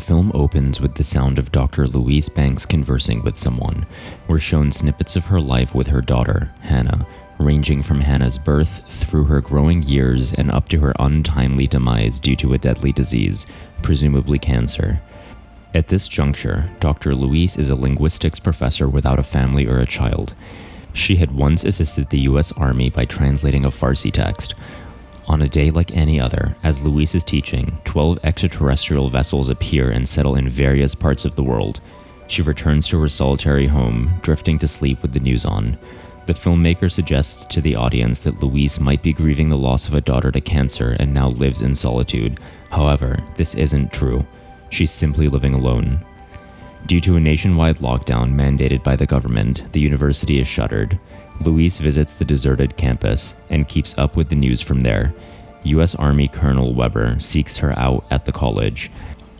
film opens with the sound of Dr. Louise Banks conversing with someone. We're shown snippets of her life with her daughter, Hannah, ranging from Hannah's birth through her growing years and up to her untimely demise due to a deadly disease, presumably cancer. At this juncture, Dr. Louise is a linguistics professor without a family or a child. She had once assisted the US Army by translating a Farsi text. On a day like any other, as Louise is teaching, 12 extraterrestrial vessels appear and settle in various parts of the world. She returns to her solitary home, drifting to sleep with the news on. The filmmaker suggests to the audience that Louise might be grieving the loss of a daughter to cancer and now lives in solitude. However, this isn't true. She's simply living alone. Due to a nationwide lockdown mandated by the government, the university is shuttered. Louise visits the deserted campus and keeps up with the news from there. U.S. Army Colonel Weber seeks her out at the college.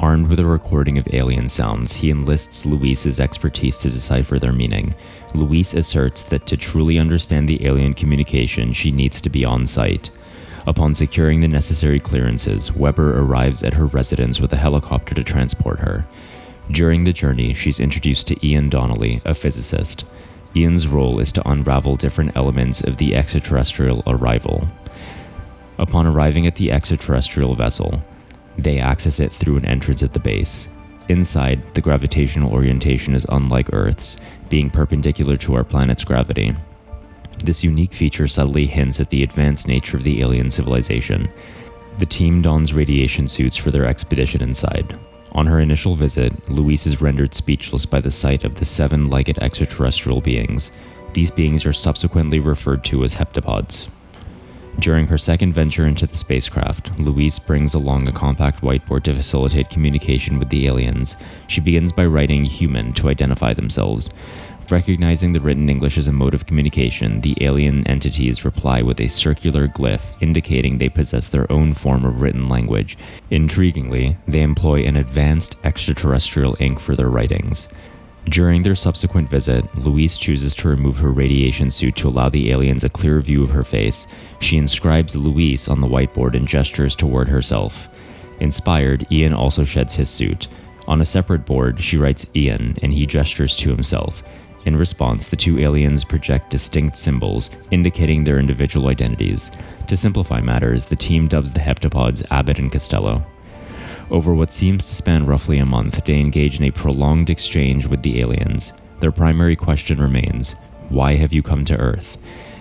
Armed with a recording of alien sounds, he enlists Louise's expertise to decipher their meaning. Louise asserts that to truly understand the alien communication, she needs to be on site. Upon securing the necessary clearances, Weber arrives at her residence with a helicopter to transport her. During the journey, she's introduced to Ian Donnelly, a physicist. Ian's role is to unravel different elements of the extraterrestrial arrival. Upon arriving at the extraterrestrial vessel, they access it through an entrance at the base. Inside, the gravitational orientation is unlike Earth's, being perpendicular to our planet's gravity. This unique feature subtly hints at the advanced nature of the alien civilization. The team dons radiation suits for their expedition inside. On her initial visit, Louise is rendered speechless by the sight of the 7-legged extraterrestrial beings. These beings are subsequently referred to as heptapods. During her second venture into the spacecraft, Louise brings along a compact whiteboard to facilitate communication with the aliens. She begins by writing "human" to identify themselves. Recognizing the written English as a mode of communication, the alien entities reply with a circular glyph indicating they possess their own form of written language. Intriguingly, they employ an advanced extraterrestrial ink for their writings. During their subsequent visit, Louise chooses to remove her radiation suit to allow the aliens a clearer view of her face. She inscribes Louise on the whiteboard and gestures toward herself. Inspired, Ian also sheds his suit. On a separate board, she writes Ian, and he gestures to himself. In response, the two aliens project distinct symbols, indicating their individual identities. To simplify matters, the team dubs the heptapods Abbott and Costello. Over what seems to span roughly a month, they engage in a prolonged exchange with the aliens. Their primary question remains, why have you come to Earth?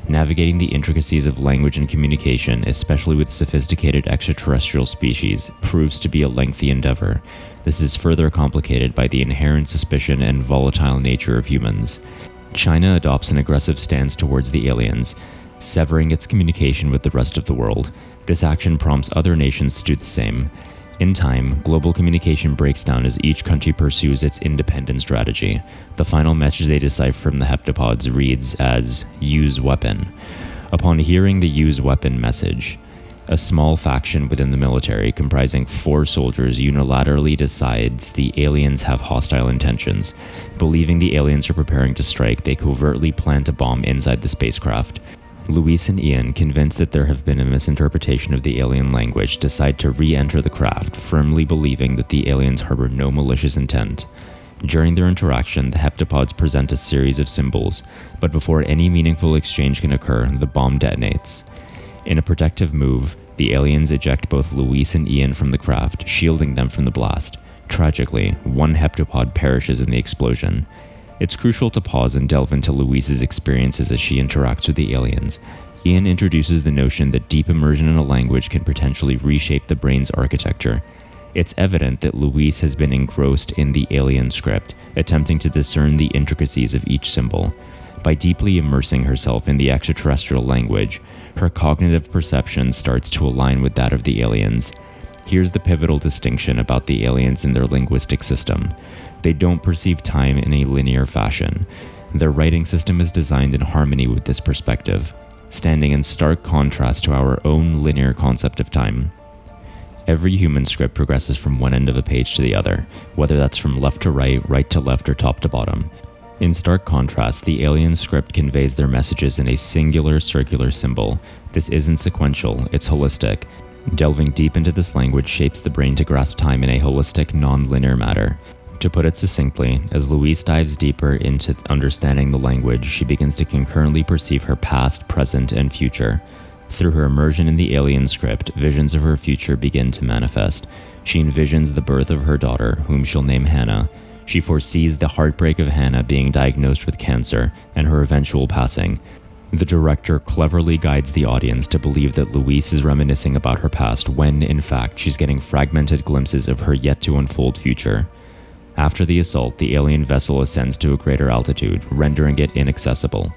Navigating the intricacies of language and communication, especially with sophisticated extraterrestrial species, proves to be a lengthy endeavor. This is further complicated by the inherent suspicion and volatile nature of humans. China adopts an aggressive stance towards the aliens, severing its communication with the rest of the world. This action prompts other nations to do the same. In time, global communication breaks down as each country pursues its independent strategy. The final message they decipher from the heptapods reads as, "Use weapon." Upon hearing the "use weapon" message, a small faction within the military, comprising 4 soldiers, unilaterally decides the aliens have hostile intentions. Believing the aliens are preparing to strike, they covertly plant a bomb inside the spacecraft. Louise and Ian, convinced that there have been a misinterpretation of the alien language, decide to re-enter the craft, firmly believing that the aliens harbor no malicious intent. During their interaction, the heptapods present a series of symbols, but before any meaningful exchange can occur, the bomb detonates. In a protective move, the aliens eject both Louise and Ian from the craft, shielding them from the blast. Tragically, one heptapod perishes in the explosion. It's crucial to pause and delve into Louise's experiences as she interacts with the aliens. Ian introduces the notion that deep immersion in a language can potentially reshape the brain's architecture. It's evident that Louise has been engrossed in the alien script, attempting to discern the intricacies of each symbol. By deeply immersing herself in the extraterrestrial language, her cognitive perception starts to align with that of the aliens. Here's the pivotal distinction about the aliens and their linguistic system. They don't perceive time in a linear fashion. Their writing system is designed in harmony with this perspective, standing in stark contrast to our own linear concept of time. Every human script progresses from one end of a page to the other, whether that's from left to right, right to left, or top to bottom. In stark contrast, the alien script conveys their messages in a singular circular symbol. This isn't sequential, it's holistic. Delving deep into this language shapes the brain to grasp time in a holistic, non-linear manner. To put it succinctly, as Louise dives deeper into understanding the language, she begins to concurrently perceive her past, present, and future. Through her immersion in the alien script, visions of her future begin to manifest. She envisions the birth of her daughter, whom she'll name Hannah. She foresees the heartbreak of Hannah being diagnosed with cancer and her eventual passing. The director cleverly guides the audience to believe that Louise is reminiscing about her past when, in fact, she's getting fragmented glimpses of her yet-to-unfold future. After the assault, the alien vessel ascends to a greater altitude, rendering it inaccessible.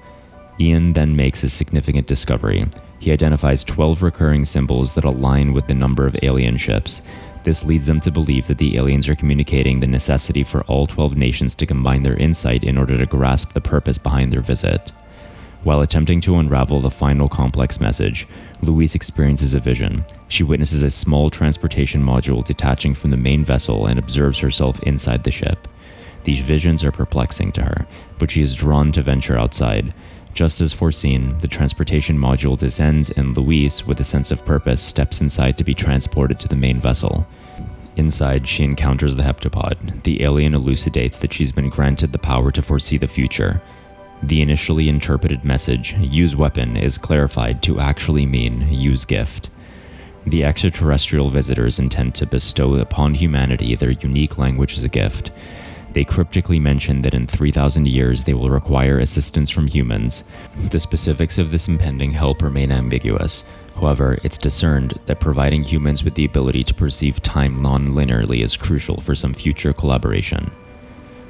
Ian then makes a significant discovery. He identifies 12 recurring symbols that align with the number of alien ships. This leads them to believe that the aliens are communicating the necessity for all 12 nations to combine their insight in order to grasp the purpose behind their visit. While attempting to unravel the final complex message, Louise experiences a vision. She witnesses a small transportation module detaching from the main vessel and observes herself inside the ship. These visions are perplexing to her, but she is drawn to venture outside. Just as foreseen, the transportation module descends and Louise, with a sense of purpose, steps inside to be transported to the main vessel. Inside, she encounters the heptapod. The alien elucidates that she's been granted the power to foresee the future. The initially interpreted message, "use weapon," is clarified to actually mean "use gift." The extraterrestrial visitors intend to bestow upon humanity their unique language as a gift. They cryptically mention that in 3,000 years they will require assistance from humans. The specifics of this impending help remain ambiguous. However, it's discerned that providing humans with the ability to perceive time non-linearly is crucial for some future collaboration.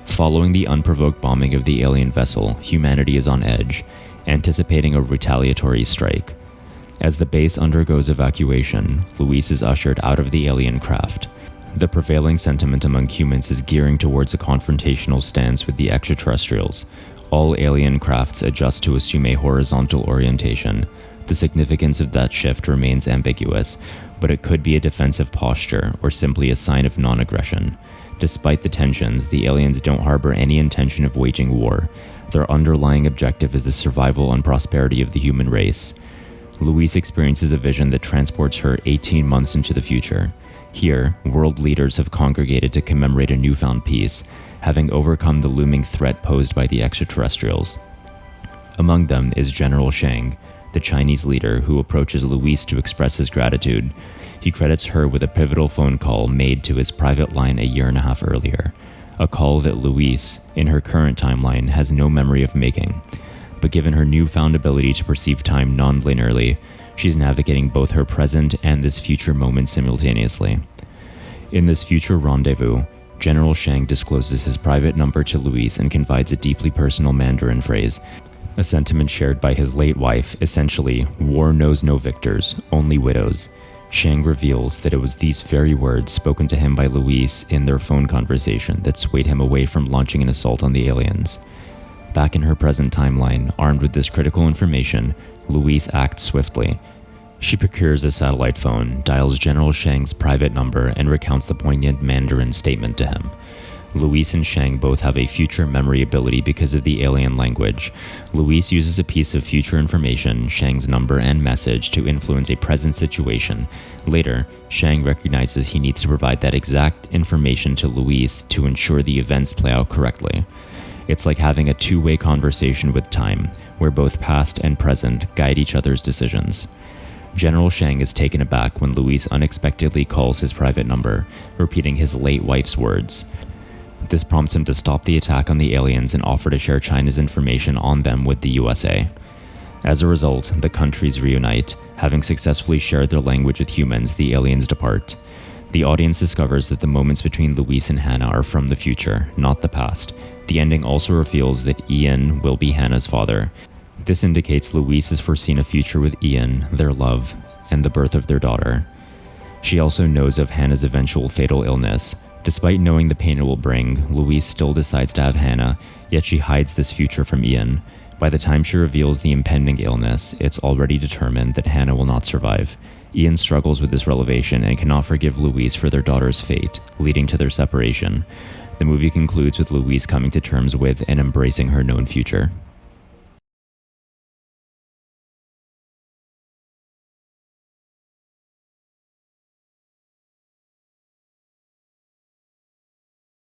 Following the unprovoked bombing of the alien vessel, humanity is on edge, anticipating a retaliatory strike. As the base undergoes evacuation, Louise is ushered out of the alien craft. The prevailing sentiment among humans is gearing towards a confrontational stance with the extraterrestrials. All alien crafts adjust to assume a horizontal orientation. The significance of that shift remains ambiguous, but it could be a defensive posture or simply a sign of non-aggression. Despite the tensions, the aliens don't harbor any intention of waging war. Their underlying objective is the survival and prosperity of the human race. Louise experiences a vision that transports her 18 months into the future. Here, world leaders have congregated to commemorate a newfound peace, having overcome the looming threat posed by the extraterrestrials. Among them is General Shang, the Chinese leader who approaches Louise to express his gratitude. He credits her with a pivotal phone call made to his private line a year and a half earlier, a call that Louise, in her current timeline, has no memory of making. But given her newfound ability to perceive time non-linearly, she's navigating both her present and this future moment simultaneously. In this future rendezvous, General Shang discloses his private number to Louise and confides a deeply personal Mandarin phrase, a sentiment shared by his late wife, essentially, "War knows no victors, only widows." Shang reveals that it was these very words spoken to him by Louise in their phone conversation that swayed him away from launching an assault on the aliens. Back in her present timeline, armed with this critical information, Louise acts swiftly. She procures a satellite phone, dials General Shang's private number, and recounts the poignant Mandarin statement to him. Louise and Shang both have a future memory ability because of the alien language. Louise uses a piece of future information, Shang's number and message, to influence a present situation. Later, Shang recognizes he needs to provide that exact information to Louise to ensure the events play out correctly. It's like having a two-way conversation with time, where both past and present guide each other's decisions. General Shang is taken aback when Louise unexpectedly calls his private number, repeating his late wife's words. This prompts him to stop the attack on the aliens and offer to share China's information on them with the USA. As a result, the countries reunite. Having successfully shared their language with humans, the aliens depart. The audience discovers that the moments between Louise and Hannah are from the future, not the past. The ending also reveals that Ian will be Hannah's father. This indicates Louise has foreseen a future with Ian, their love, and the birth of their daughter. She also knows of Hannah's eventual fatal illness. Despite knowing the pain it will bring, Louise still decides to have Hannah, yet she hides this future from Ian. By the time she reveals the impending illness, it's already determined that Hannah will not survive. Ian struggles with this revelation and cannot forgive Louise for their daughter's fate, leading to their separation. The movie concludes with Louise coming to terms with and embracing her known future.